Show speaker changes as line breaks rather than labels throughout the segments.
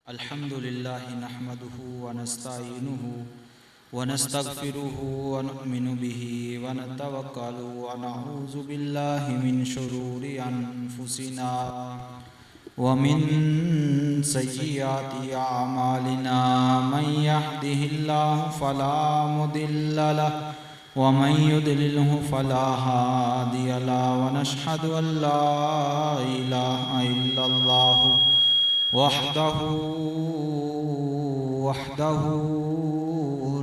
الحمد لله نحمده ونستعينه ونستغفره ونؤمن به ونتوكل ونعوذ بالله من شرور أنفسنا ومن سيئات أعمالنا من يهده الله فلا مضل له ومن يضلله فلا هادي له ونشهد أن لا إله إلا الله وحده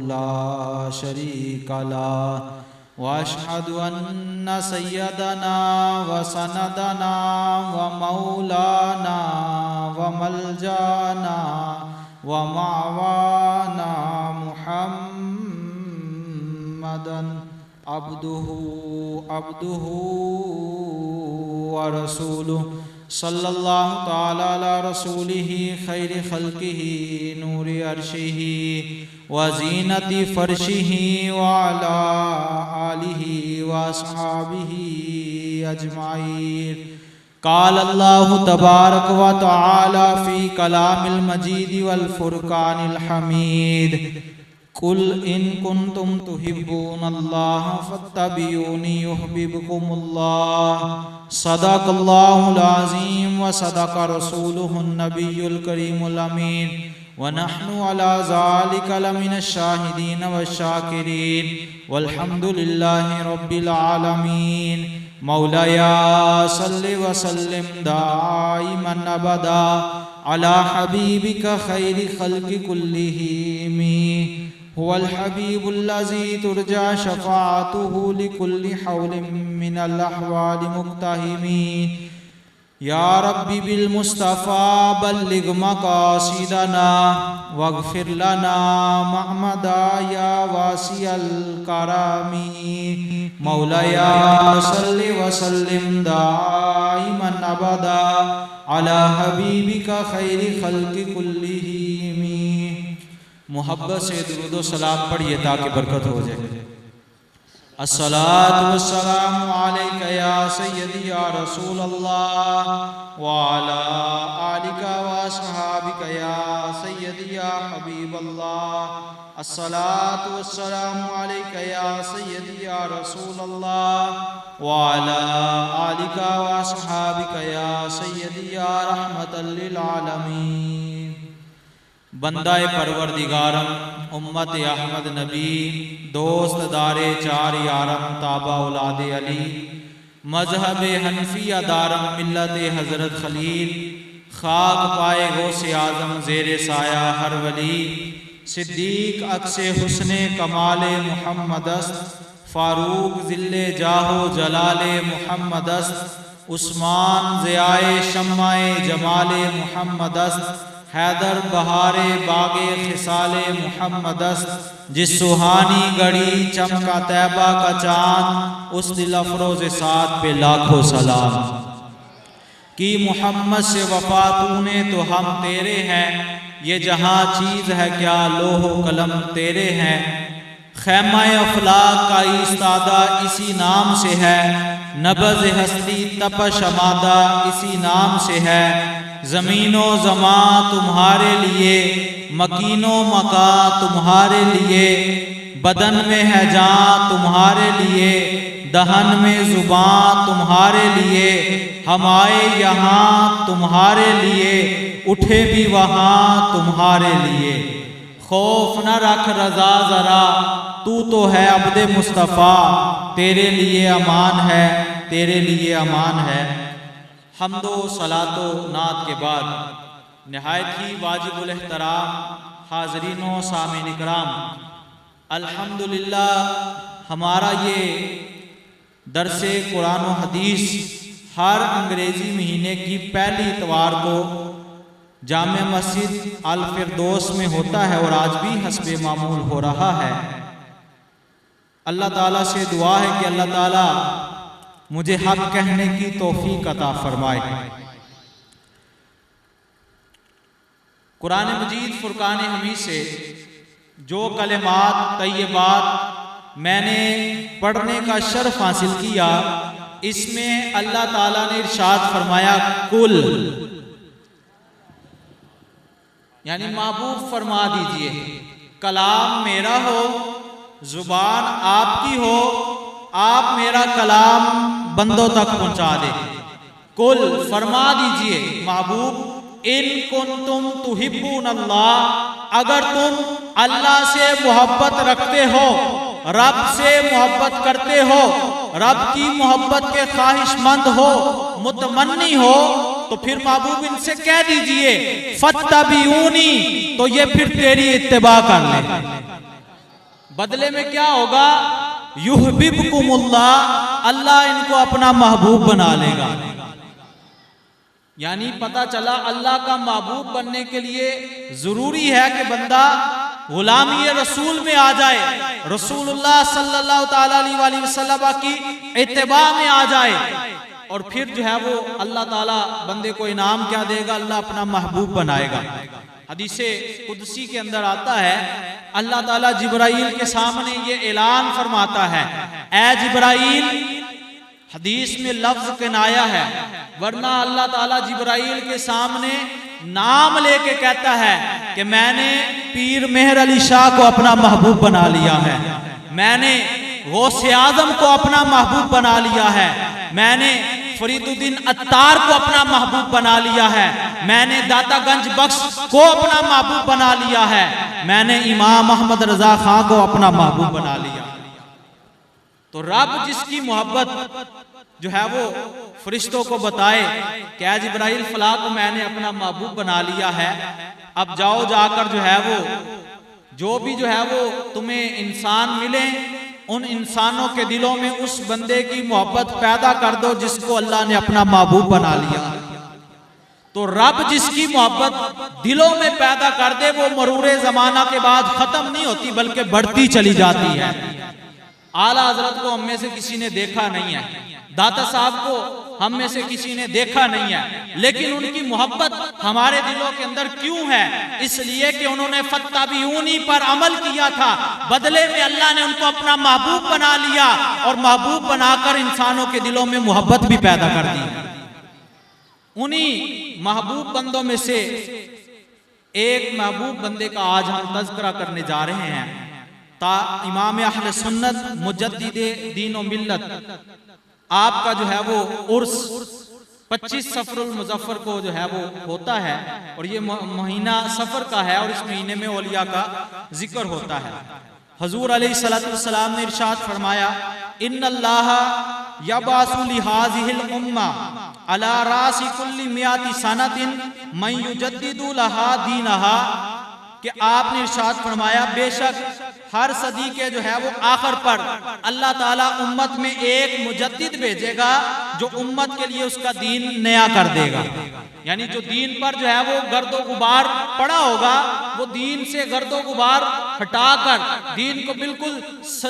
لا شريك له واشهد ان سيدنا وسندنا ومولانا وملجانا ومعوانا محمدا عبده ورسوله صلی اللہ تعالی علی رسوله خیر خلقه نور عرشه وزینت فرشه وعلى آله واصحابه اجمعین قال اللہ تبارک وتعالی فی کلام المجید والفرقان الحمید قل ان کنتم تحبون اللہ فاتبعونی یحببکم اللہ صدق اللہ العظیم وصدق رسولہ النبی الکریم الامین ونحن على ذلك لمن الشاہدین والشاکرین والحمد للہ رب العالمین مولایا صلی وسلم دائما ابدا على حبیبک خیر خلق کلہم هو الحبیب الذی ترجى شفاعته لكل حول من الاحوال مقتحم یا رب بالمصطفى بلغ مقاصدنا واغفر لنا محمدا یا واسع الکرم مولایا صل وسلم دائما ابدا على حبیبک خیر خلق کلہم محبت سے درود و سلام پڑھیے تاکہ برکت ہو جائے الصلاۃ والسلام علیک یا سیدی یا رسول اللہ وعلی آلک واصحابک یا سیدی یا حبیب اللہ الصلاۃ والسلام علیک یا سیدی یا رسول اللہ وعلی آلک واصحابک یا سیدی یا رحمت للعالمین بندہ پروردگارم امت احمد نبی دوست دار چار یارم تابع اولاد علی مذہب حنفیہ دارم ملت حضرت خلیل خاک پائے غوث اعظم زیر سایہ ہر ولی صدیق عکس حسن کمال محمد است فاروق ذل جاہ و جلال محمد است عثمان ضیائے شمع جمال محمد است حیدر بہار باغ خصال محمد است جس سہانی گڑی چمکا طیبہ کا چاند اس دل افروز ساتھ پہ لاکھوں سلام کی محمد سے وفا تو نے تو ہم تیرے ہیں یہ جہاں چیز ہے کیا لوح و قلم تیرے ہیں خیمہ افلاک کا ایستادہ اسی نام سے ہے نبض ہستی تپش امادہ اسی نام سے ہے زمین و زمان تمہارے لیے مکین و مکان تمہارے لیے بدن میں ہے جان تمہارے لیے دہن میں زبان تمہارے لیے ہم آئے یہاں تمہارے لیے اٹھے بھی وہاں تمہارے لیے خوف نہ رکھ رضا ذرا تو ہے عبد مصطفیٰ تیرے لیے امان ہے تیرے لیے امان ہے حمد و صلاۃ و نعت کے بعد نہایت ہی واجب الاحترام حاضرین و سامعین اکرام الحمدللہ ہمارا یہ درس قرآن و حدیث ہر انگریزی مہینے کی پہلی اتوار کو جامع مسجد الفردوس میں ہوتا ہے اور آج بھی حسب معمول ہو رہا ہے اللہ تعالیٰ سے دعا ہے کہ اللہ تعالیٰ مجھے حق کہنے کی توفیق عطا فرمائے قرآن مجید فرقان حمید سے جو کلمات طیبات میں نے پڑھنے کا شرف حاصل کیا اس میں اللہ تعالیٰ نے ارشاد فرمایا کل یعنی محبوب فرما دیجئے کلام میرا ہو، زبان آپ کی ہو، آپ میرا کلام بندوں تک پہنچا دے۔ کل فرما دیجئے محبوب ان کنتم تحبون اللہ، اگر تم اللہ سے محبت رکھتے ہو، رب سے محبت کرتے ہو، رب کی محبت کے خواہش مند ہو، متمنی ہو، تو پھر محبوب ان سے کہہ دیجئے فاتبعونی، تو یہ پھر تیری اتباع کر لیں۔ بدلے میں کیا ہوگا؟ یحببکم اللہ، اللہ ان کو اپنا محبوب بنا لے گا۔ یعنی پتہ چلا اللہ کا محبوب بننے کے لیے ضروری ہے کہ بندہ غلامی رسول میں آ جائے، رسول اللہ صلی اللہ تعالیٰ علیہ وسلم کی اتباع میں آ جائے، اور پھر جو ہے وہ اللہ تعالیٰ بندے کو انعام کیا دے گا؟ اللہ اپنا محبوب بنائے گا۔ حدیث قدسی کے اندر آتا ہے اللہ تعالیٰ جبرائیل کے سامنے یہ اعلان فرماتا ہے، اے جبرائیل، حدیث میں لفظ کنایا ہے، ورنہ اللہ تعالیٰ جبرائیل کے سامنے نام لے کے کہتا ہے کہ میں نے پیر مہر علی شاہ کو اپنا محبوب بنا لیا ہے، میں نے غوث اعظم کو اپنا محبوب بنا لیا ہے، میں نے فرید الدین عطار کو اپنا محبوب بنا لیا ہے، میں نے داتا گنج بخش کو اپنا محبوب بنا لیا ہے، میں نے امام احمد رضا خان کو اپنا محبوب بنا لیا۔ تو رب جس کی محبت جو ہے وہ فرشتوں کو بتائے کہ اے جبرائیل فلاں کو میں نے اپنا محبوب بنا لیا ہے، اب جاؤ جا کر جو ہے وہ جو بھی جو ہے وہ تمہیں انسان ملیں، ان انسانوں کے دلوں میں اس بندے کی محبت پیدا کر دو جس کو اللہ نے اپنا محبوب بنا لیا۔ تو رب جس کی محبت دلوں میں پیدا کر دے وہ مرور زمانہ کے بعد ختم نہیں ہوتی بلکہ بڑھتی چلی جاتی ہے۔ اعلیٰ حضرت کو ہم میں سے کسی نے دیکھا نہیں ہے، داتا صاحب کو ہم میں سے کسی نے دیکھا نہیں ہے، لیکن ان کی محبت ہمارے دلوں کے اندر کیوں ہے؟ اس لیے کہ انہوں نے فاتبعونی پر عمل کیا تھا، بدلے میں اللہ نے ان کو اپنا محبوب بنا لیا، اور محبوب بنا کر انسانوں کے دلوں میں محبت بھی پیدا کر دی۔ انہی محبوب بندوں میں سے ایک محبوب بندے کا آج ہم تذکرہ کرنے جا رہے ہیں، امام اہل سنت مجدد دین و ملت، آپ کا جو ہے وہ عرس 25 صفر المظفر کو جو ہے وہ ہوتا ہے، اور یہ مہینہ سفر کا ہے، اور اس مہینے میں اولیاء کا ذکر ہوتا ہے۔ حضور علیہ السلام نے ارشاد فرمایا ان اللہ یبعث لہذہ الامہ علی راس کل 100 سنۃ من یجدد لہا دینہا، کہ آپ نے ارشاد فرمایا بے شک ہر صدی کے جو ہے وہ آخر پر اللہ تعالیٰ امت میں ایک مجدد بھیجے گا جو امت کے لیے اس کا دین نیا کر دے گا۔ یعنی جو دین پر جو ہے وہ گرد و غبار پڑا ہوگا، وہ دین سے گرد و غبار ہٹا کر دین کو بالکل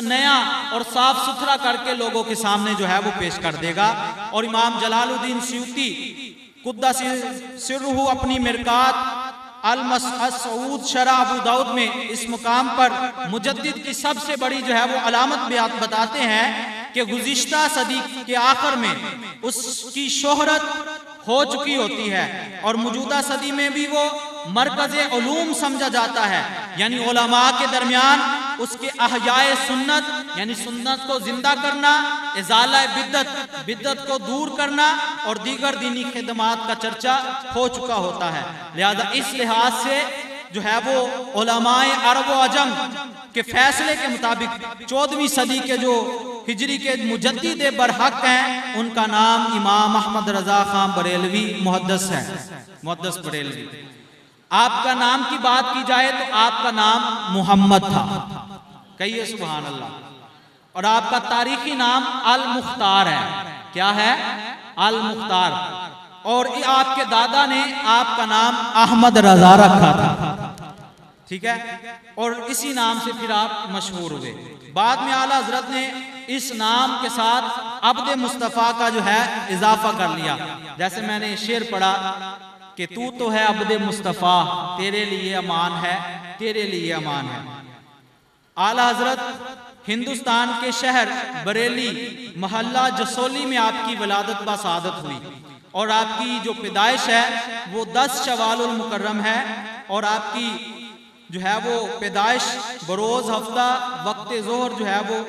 نیا اور صاف ستھرا کر کے لوگوں کے سامنے جو ہے وہ پیش کر دے گا۔ اور امام جلال الدین سیوطی قدس سرہ اپنی مرکات المسعود شرح ابو داؤد میں اس مقام پر مجدد کی سب سے بڑی جو ہے وہ علامت بتاتے ہیں کہ گزشتہ صدی کے آخر میں اس کی شہرت ہو چکی ہوتی ہے، اور موجودہ صدی میں بھی وہ مرکز علوم سمجھا جاتا ہے، یعنی علماء کے درمیان اس کے احیاء سنت یعنی سنت کو زندہ کرنا، ازالہ بدعت کو دور کرنا اور دیگر دینی خدمات کا چرچا ہو چکا ہوتا ہے۔ لہذا اس لحاظ سے جو ہے وہ علماء عرب و عجم کے فیصلے کے مطابق 14ویں صدی کے جو ہجری کے مجدد برحق ہیں ان کا نام امام احمد رضا خان بریلوی محدث ہے، محدث بریلوی۔ آپ کا نام کی بات کی جائے تو آپ کا نام محمد تھا، کہیے سبحان اللہ، اور آپ کا تاریخی نام المختار ہے۔ کیا ہے؟ المختار۔ اور آپ کے دادا نے آپ کا نام احمد رضا رکھا تھا، ٹھیک ہے، اور اسی نام سے پھر آپ مشہور ہوئے۔ بعد میں اعلیٰ حضرت نے اس نام کے ساتھ عبد مصطفیٰ کا جو ہے اضافہ کر لیا، جیسے میں نے شعر پڑھا کہ تو ہے عبد مصطفیٰ، تیرے لیے امان ہے، تیرے لیے امان ہے۔ اعلیٰ حضرت ہندوستان کے شہر بریلی محلہ جسولی میں آپ کی ولادت بسعادت ہوئی، اور آپ کی جو پیدائش ہے وہ 10 شوال المکرم ہے اور آپ کی جو ہے وہ پیدائش بروز ہفتہ وقت ظہر جو ہے وہ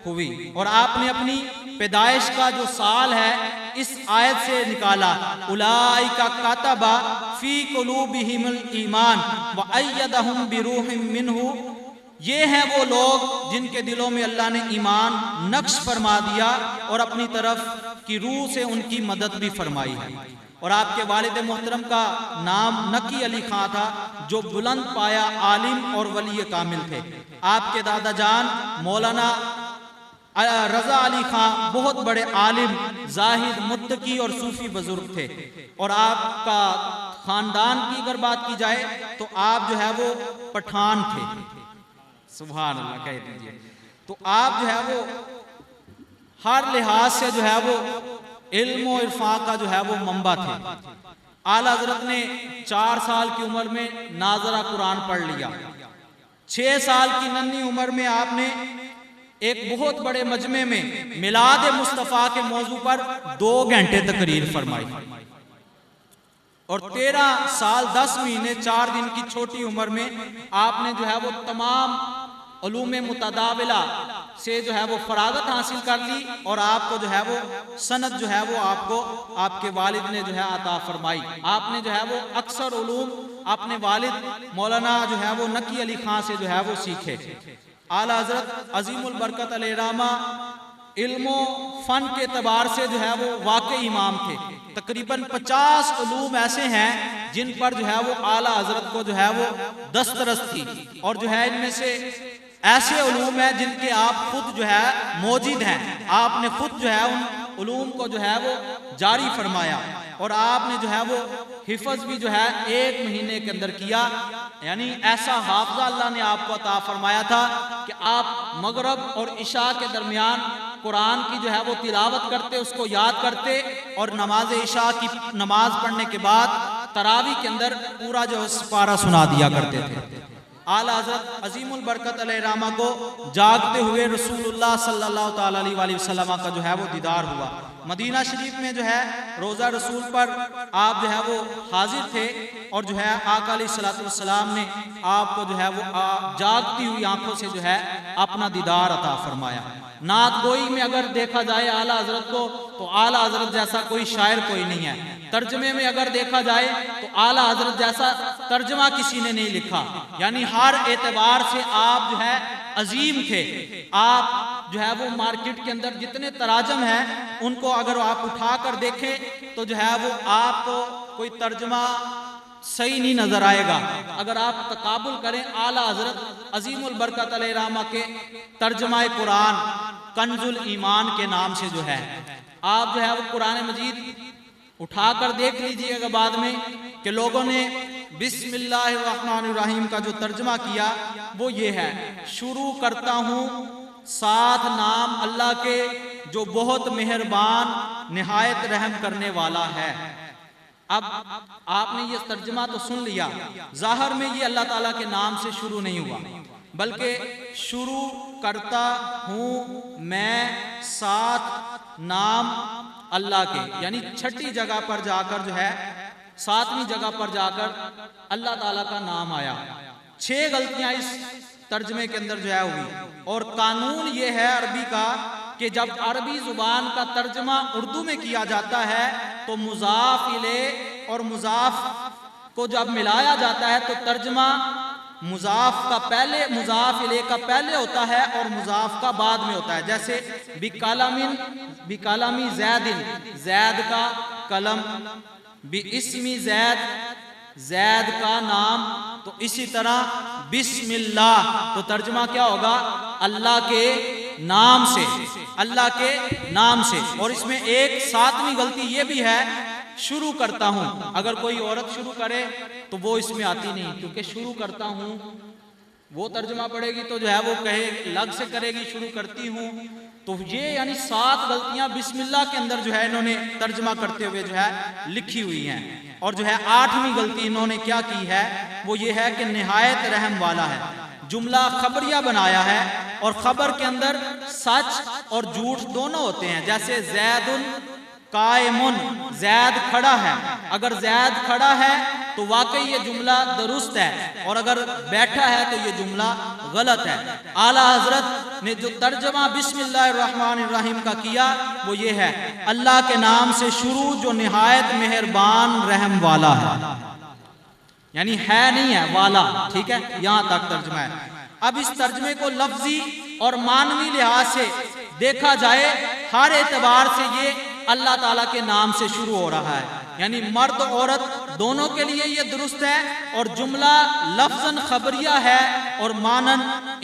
ہوئی، اور آپ نے اپنی پیدائش کا جو سال ہے اس آیت سے نکالا، اولئک کتب فی قلوبہم الایمان وایدہم بروح منہ، یہ ہیں وہ لوگ جن کے دلوں میں اللہ نے ایمان نقش فرما دیا اور اپنی طرف کی روح سے ان کی مدد بھی فرمائی ہے۔ اور آپ کے والد محترم کا نام نقی علی خان تھا، جو بلند پایا عالم اور ولی کامل تھے۔ آپ کے دادا جان مولانا رضا علی خان بہت بڑے عالم، زاہد، متقی اور صوفی بزرگ تھے، اور آپ کا خاندان کی اگر بات کی جائے تو آپ جو ہے وہ پٹھان تھے، سبحان اللہ کہہ دیجئے۔ تو آپ جو ہے وہ ہر لحاظ سے جو ہے وہ علم و عرفان کا جو ہے وہ منبع تھے۔ اعلیٰ حضرت نے 4 سال کی عمر میں ناظرہ قرآن پڑھ لیا، 6 سال کی ننھی عمر میں آپ نے ایک بہت بڑے مجمع میں میلاد مصطفیٰ کے موضوع پر 2 گھنٹے تقریر فرمائی، اور 13 سال 10 مہینے 4 دن کی چھوٹی عمر میں آپ نے جو ہے وہ تمام علوم متداولہ سے جو ہے وہ فراغت حاصل کر لی، اور آپ کو جو ہے وہ سند جو ہے وہ آپ کو آپ کے والد نے جو ہے عطا فرمائی۔ آپ نے جو ہے وہ اکثر علوم اپنے والد مولانا جو ہے وہ نقی علی خان سے جو ہے وہ سیکھے۔ اعلیٰ حضرت عظیم البرکت علیہ رحمہ علم و فن کے اعتبار سے جو ہے وہ واقعی امام تھے۔ تقریباً 50 علوم ایسے ہیں جن پر جو ہے وہ اعلیٰ حضرت کو جو ہے وہ دسترس تھی، اور جو ہے ان میں سے ایسے علوم ہیں جن کے آپ خود جو ہے موجد ہیں، آپ نے خود جو ہے ان علوم کو جو ہے وہ جاری فرمایا، اور آپ نے جو ہے وہ حفظ بھی جو ہے 1 مہینے کے اندر کیا، یعنی ایسا حافظہ اللہ نے آپ کو عطا فرمایا تھا کہ آپ مغرب اور عشاء کے درمیان قرآن کی جو ہے وہ تلاوت کرتے، اس کو یاد کرتے، اور نماز عشاء کی نماز پڑھنے کے بعد تراویح کے اندر پورا جو سپارہ سنا دیا کرتے تھے۔ اعلیٰ حضرت عظیم البرکت علیہ رحمہ کو جاگتے ہوئے رسول اللہ صلی اللہ تعالیٰ علیہ وسلم کا جو ہے وہ دیدار ہوا۔ مدینہ شریف میں جو ہے روزہ رسول پر آپ جو ہے وہ حاضر تھے، اور جو ہے آقا علیہ السلام نے آپ کو جو ہے وہ جاگتی ہوئی آنکھوں سے جو ہے اپنا دیدار عطا فرمایا۔ نعت گوئی میں اگر دیکھا جائے اعلیٰ حضرت کو تو اعلیٰ حضرت جیسا کوئی شاعر کوئی نہیں ہے۔ ترجمے میں اگر دیکھا جائے تو اعلیٰ حضرت جیسا ترجمہ کسی نے نہیں لکھا، یعنی ہر اعتبار سے آپ جو ہے عظیم تھے۔ آپ جو ہے وہ مارکیٹ کے اندر جتنے تراجم ہیں ان کو اگر آپ اٹھا کر دیکھیں تو جو ہے وہ آپ کو کوئی ترجمہ صحیح نہیں نظر آئے گا۔ اگر آپ تقابل کریں اعلیٰ حضرت عظیم البرکت علیہ رحمہ کے ترجمہ قرآن کنز الایمان کے نام سے جو ہے، آپ جو ہے وہ قرآن مجید اٹھا کر دیکھ لیجئے گا بعد میں کہ لوگوں نے بسم اللہ الرحمن الرحیم کا جو ترجمہ کیا وہ یہ ہے، شروع کرتا ہوں ساتھ نام اللہ کے جو بہت مہربان نہایت رحم کرنے والا ہے۔ اب آپ نے یہ ترجمہ تو سن لیا، ظاہر میں یہ اللہ تعالیٰ کے نام سے شروع نہیں ہوا، بلکہ شروع کرتا ہوں میں ساتھ نام اللہ کے، یعنی 6ٹھی جگہ پر جا کر جو ہے 7ویں جگہ پر جا کر اللہ تعالیٰ کا نام آیا۔ 6 غلطیاں اس ترجمے کے اندر جو ہے ہوئی، اور قانون یہ ہے عربی کا کہ جب عربی زبان کا ترجمہ اردو میں کیا جاتا ہے تو مضاف الیہ اور مضاف کو جب ملایا جاتا ہے تو ترجمہ مضاف کا پہلے مضاف الیہ کا پہلے ہوتا ہے اور مضاف کا بعد میں ہوتا ہے۔ جیسے بکلمی زید، زید کا قلم، باسمی زید، زید کا نام، تو اسی طرح بسم اللہ تو ترجمہ کیا ہوگا؟ اللہ کے نام سے، اللہ کے نام سے۔ اور اس میں ایک 7ویں غلطی یہ بھی ہے، شروع کرتا ہوں، اگر کوئی عورت شروع کرے تو وہ اس میں آتی نہیں، کیونکہ شروع کرتا ہوں وہ ترجمہ پڑھے گی تو جو ہے وہ کہے لگ سے کرے گی شروع کرتی ہوں، تو یہ یعنی 7 غلطیاں بسم اللہ کے اندر جو ہے انہوں نے ترجمہ کرتے ہوئے جو ہے لکھی ہوئی ہیں۔ اور جو ہے 8ویں غلطی انہوں نے کیا کی ہے وہ یہ ہے کہ نہایت رحم والا ہے، جملہ خبریہ بنایا ہے، اور خبر کے اندر سچ اور جھوٹ دونوں ہوتے ہیں۔ جیسے زید قائم، زید کھڑا ہے، اگر زید کھڑا ہے تو واقعی یہ جملہ درست ہے، اور اگر بیٹھا ہے تو یہ جملہ غلط ہے۔ اعلیٰ حضرت نے جو ترجمہ بسم اللہ الرحمن الرحیم کا کیا وہ یہ ہے: اللہ کے نام سے شروع جو نہایت مہربان رحم والا ہے، یعنی ہے نہیں ہے، والا، ٹھیک ہے، یہاں تک ترجمہ ہے۔ اب اس ترجمے کو لفظی اور معنوی لحاظ سے دیکھا جائے، ہر اعتبار سے یہ اللہ تعالیٰ کے نام سے شروع ہو رہا ہے، یعنی مرد عورت دونوں کے لیے یہ درست ہے، اور جملہ لفظاً خبریہ ہے اور معناً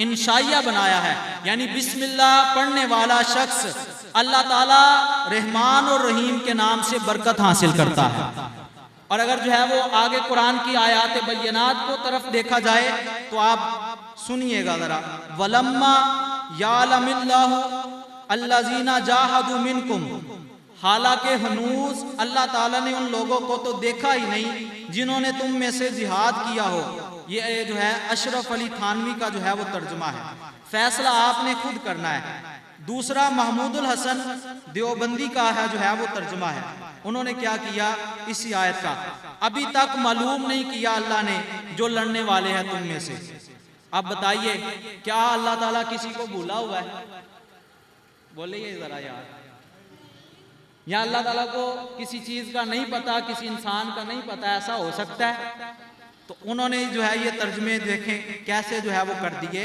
انشائیہ بنایا ہے، یعنی بسم اللہ پڑھنے والا شخص اللہ تعالیٰ رحمان اور رحیم کے نام سے برکت حاصل کرتا ہے۔ اور اگر جو ہے وہ آگے قرآن کی آیات بینات کو طرف دیکھا جائے تو آپ سنیے گا ذرا: وَلَمَّا يَعْلَمِ اللَّهُ الَّذِينَ جَاهَدُوا مِنْكُمْ، حالانکہ ہنوز اللہ تعالیٰ نے ان لوگوں کو تو دیکھا ہی نہیں جنہوں نے تم میں سے جہاد کیا ہو۔ یہ جو ہے اشرف علی تھانوی کا جو ہے وہ ترجمہ ہے، فیصلہ آپ نے خود کرنا ہے۔ دوسرا محمود الحسن دیوبندی کا ہے جو ہے وہ ترجمہ ہے، انہوں نے کیا کیا اسی آیت کا: ابھی تک معلوم نہیں کیا اللہ نے جو لڑنے والے ہیں تم میں سے۔ اب بتائیے کیا اللہ تعالیٰ کسی کو بھولا ہوا ہے؟ بولیے ذرا یار، یا اللہ تعالیٰ کو کسی چیز کا نہیں پتا، کسی انسان کا نہیں پتا، ایسا ہو سکتا ہے؟ تو انہوں نے جو ہے یہ ترجمے دیکھیں کیسے جو ہے وہ کر دیے۔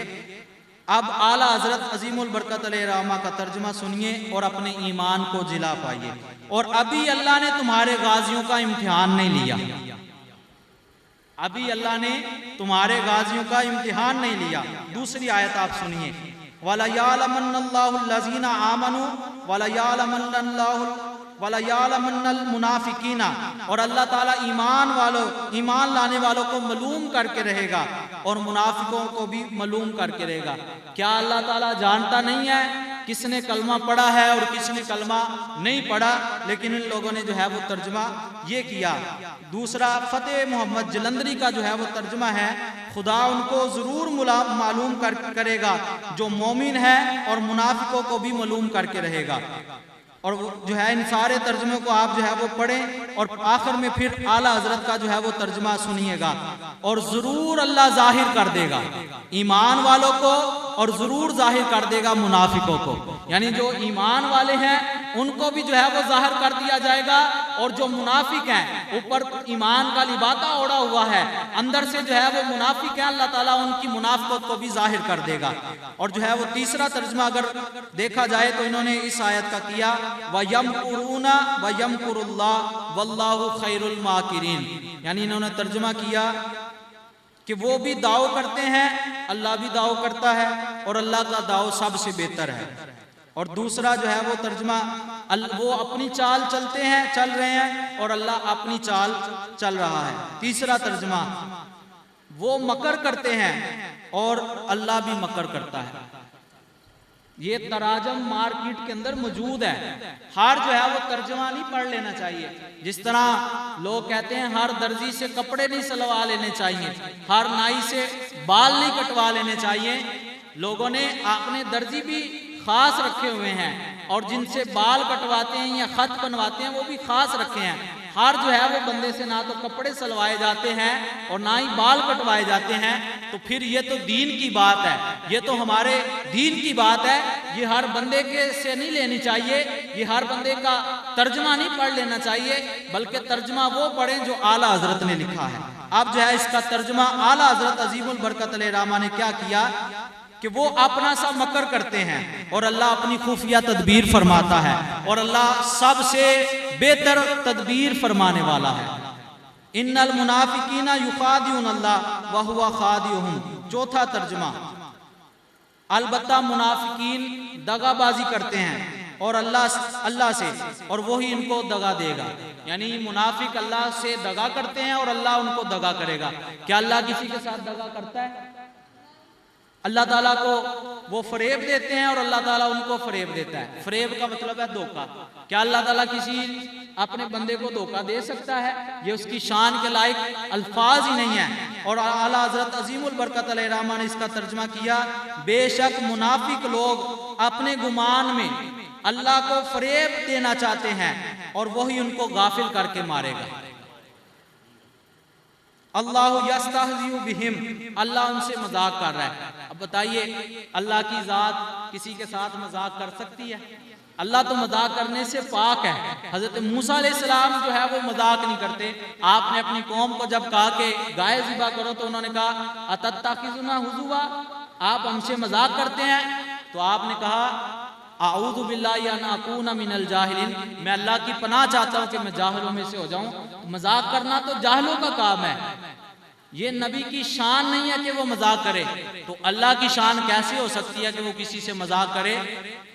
اب اعلیٰ حضرت عظیم البرکت علیہ الرحمہ کا ترجمہ سنیے اور اپنے ایمان کو جلا پائیے۔ اور ابھی اللہ نے تمہارے غازیوں کا امتحان نہیں لیا، ابھی اللہ نے تمہارے غازیوں کا امتحان نہیں لیا۔ دوسری آیت آپ سنیے: وَلَيَعْلَمَنَّ اللَّهُ الَّذِينَ آمَنُوا وَلَيَعْلَمَنَّ الْمُنَافِقِينَ، اور اللہ تعالیٰ ایمان لانے والوں کو معلوم کر کے رہے گا اور منافقوں کو بھی معلوم کر کے رہے گا۔ کیا اللہ تعالیٰ جانتا نہیں ہے کس نے کلمہ پڑھا ہے اور کس نے کلمہ نہیں پڑھا؟ لیکن ان لوگوں نے جو ہے وہ ترجمہ یہ کیا۔ دوسرا فتح محمد جلندری کا جو ہے وہ ترجمہ ہے: خدا ان کو ضرور معلوم کرے گا جو مومن ہے اور منافقوں کو بھی معلوم کر کے رہے گا۔ اور جو ہے ان سارے ترجموں کو آپ جو ہے وہ پڑھیں، اور آخر میں پھر اعلیٰ حضرت کا جو ہے وہ ترجمہ سنیے گا: اور ضرور اللہ ظاہر کر دے گا ایمان والوں کو اور ضرور ظاہر کر دے گا منافقوں کو، یعنی جو ایمان والے ہیں ان کو بھی جو ہے وہ ظاہر کر دیا جائے گا، اور جو منافق ہیں اوپر ایمان کا لبادہ اوڑا ہوا ہے، اندر سے جو ہے وہ منافق ہیں، اللہ تعالیٰ ان کی منافقت کو بھی ظاہر کر دے گا۔ اور جو ہے وہ تیسرا ترجمہ اگر دیکھا جائے تو انہوں نے اس آیت کا کیا: وَيَمْكُرُونَ وَيَمْكُرُ اللَّهُ وَاللَّهُ خَيْرُ الْمَاكِرِينَ، یعنی انہوں نے ترجمہ کیا کہ وہ بھی دعو کرتے ہیں، اللہ بھی دعو کرتا ہے، اور اللہ کا دعو سب سے بہتر ہے۔ اور دوسرا جو ہے وہ ترجمہ: وہ اپنی چال چل رہے ہیں اور اللہ اپنی چال چل رہا ہے۔ تیسرا ترجمہ: وہ مکر کرتے ہیں اور اللہ بھی مکر کرتا ہے۔ یہ تراجم مارکیٹ کے اندر موجود ہے، ہر جو ہے وہ ترجمہ نہیں پڑھ لینا چاہیے۔ جس طرح لوگ کہتے ہیں ہر درزی سے کپڑے نہیں سلوا لینے چاہیے، ہر نائی سے بال نہیں کٹوا لینے چاہیے۔ لوگوں نے اپنے درزی بھی خاص رکھے ہوئے ہیں، اور جن سے بال کٹواتے ہیں یا خط بنواتے ہیں وہ بھی خاص رکھے ہیں۔ ہر جو ہے وہ بندے سے نہ تو کپڑے سلوائے جاتے ہیں اور نہ ہی بال کٹوائے جاتے ہیں، تو پھر یہ تو دین کی بات ہے، یہ تو ہمارے دین کی بات ہے، یہ ہر بندے کے سے نہیں لینی چاہیے، یہ ہر بندے کا ترجمہ نہیں پڑھ لینا چاہیے، بلکہ ترجمہ وہ پڑھیں جو اعلیٰ حضرت نے لکھا ہے۔ اب جو ہے اس کا ترجمہ اعلیٰ حضرت عظیم البرکت علیہ الرحمہ نے کیا کیا کہ وہ اپنا سا مکر کرتے ہیں اور اللہ اپنی خفیہ تدبیر فرماتا ہے، اور اللہ سب سے بہتر تدبیر فرمانے والا ہے۔ ان المنافقین یخادعون اللہ وہو خادعہم۔ چوتھا ترجمہ: البتہ منافقین دغا بازی کرتے ہیں اور اللہ سے، اور وہی ان کو دغا دے گا، یعنی منافق اللہ سے دغا کرتے ہیں اور اللہ ان کو دغا کرے گا۔ کیا اللہ کسی کے ساتھ دغا کرتا ہے؟ اللہ تعالیٰ کو وہ فریب دیتے ہیں اور اللہ تعالیٰ ان کو فریب دیتا ہے۔ فریب کا مطلب ہے دھوکہ۔ کیا اللہ تعالیٰ کسی اپنے بندے کو دھوکہ دے سکتا ہے؟ یہ اس کی شان کے لائق الفاظ ہی نہیں ہیں۔ اور اعلیٰ حضرت عظیم البرکت علیہ الرحمہ نے اس کا ترجمہ کیا: بے شک منافق لوگ اپنے گمان میں اللہ کو فریب دینا چاہتے ہیں اور وہی ان کو غافل کر کے مارے گا۔ اللہ یستہزئ بہم، اللہ ان سے مذاق کر رہا ہے۔ اب بتائیے اللہ کی ذات کسی کے ساتھ مذاق کر سکتی ہے؟ اللہ تو مذاق کرنے سے پاک ہے۔ حضرت موسیٰ علیہ السلام جو ہے وہ مذاق نہیں کرتے۔ آپ نے اپنی قوم کو جب کہا کہ گائے ذبح کرو تو انہوں نے کہا اتتخذنا ہزوا، آپ ہم سے مذاق کرتے ہیں؟ تو آپ نے کہا اعوذ باللہ ان اکون من الجاہلین، میں اللہ کی پناہ چاہتا ہوں کہ میں جاہلوں میں سے ہو جاؤں۔ مذاق کرنا تو جاہلوں کا کام ہے، یہ نبی کی شان نہیں ہے کہ وہ مذاق کرے۔ تو اللہ کی شان کیسے ہو سکتی ہے کہ وہ کسی سے مذاق کرے؟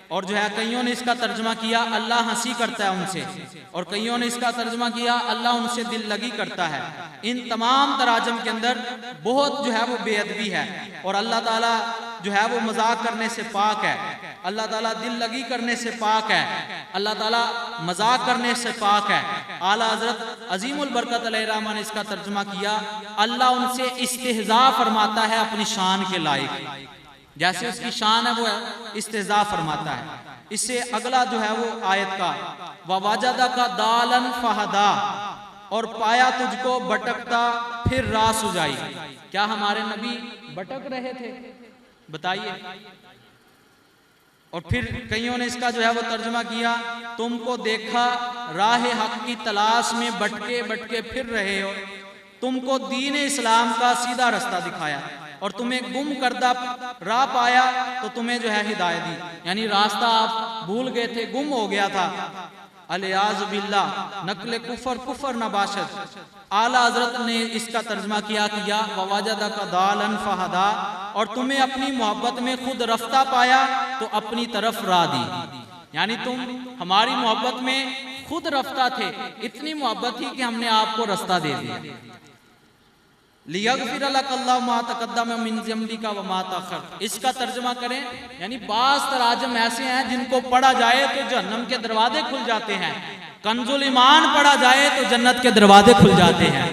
اور جو ہے کئیوں نے اس کا ترجمہ کیا اللہ ہنسی کرتا ہے ان سے، اور کئیوں نے اس کا ترجمہ کیا اللہ ان سے دل لگی کرتا ہے۔ ان تمام تراجم کے اندر بہت جو ہے وہ بے ادبی ہے، اور اللہ تعالیٰ جو ہے وہ مذاق کرنے سے پاک ہے، اللہ تعالیٰ دل لگی کرنے سے پاک ہے، اللہ تعالیٰ مذاق کرنے سے پاک ہے۔ اعلیٰ حضرت عظیم البرکت علیہ الرحمہ نے اس کا ترجمہ کیا اللہ ان سے استہزاء فرماتا ہے اپنی شان کے لائق، جیسے اس کی شان ہے وہ استہزاء فرماتا ہے۔ اس سے اگلا جو ہے وہ آیت کا وَوَجَدَكَ ضَالًا فَهَدَىٰ، اور پایا تجھ کو بھٹکتا پھر راہ سجائی۔ کیا ہمارے نبی بھٹک رہے تھے؟ بتائیے۔ اور پھر کئیوں نے اس کا جو ہے وہ ترجمہ کیا تم کو دیکھا راہ حق کی تلاش میں بھٹکے بھٹکے پھر رہے ہو، تم کو دین اسلام کا سیدھا رستہ دکھایا، اور تمہیں گم کردہ راہ پایا تو تمہیں جو ہے ہدایت دی، یعنی راستہ آپ بھول گئے تھے، گم ہو گیا تھا۔ الیاذ باللہ، نقل کفر نباشد۔ اعلیٰ حضرت نے اس کا ترجمہ کیا وَوَجَدَكَ ضَالًا فَهَدَىٰ، اور تمہیں اپنی محبت میں خود رفتہ پایا تو اپنی طرف راہ دی، یعنی تم ہماری محبت میں خود رفتہ تھے، اتنی محبت تھی کہ ہم نے آپ کو رستہ دے دیا۔ لِيَغْفِرَ لَكَ اللَّهُ مَا تَقَدَّمَ مِن ذَنبِكَ وَمَا تَأَخَّرَ، اس کا ترجمہ کریں یعنی بعض تراجم ایسے ہیں جن کو پڑھا جائے تو جہنم کے دروازے کھل جاتے ہیں، کنز الایمان پڑھا جائے تو جنت کے دروازے کھل جاتے ہیں۔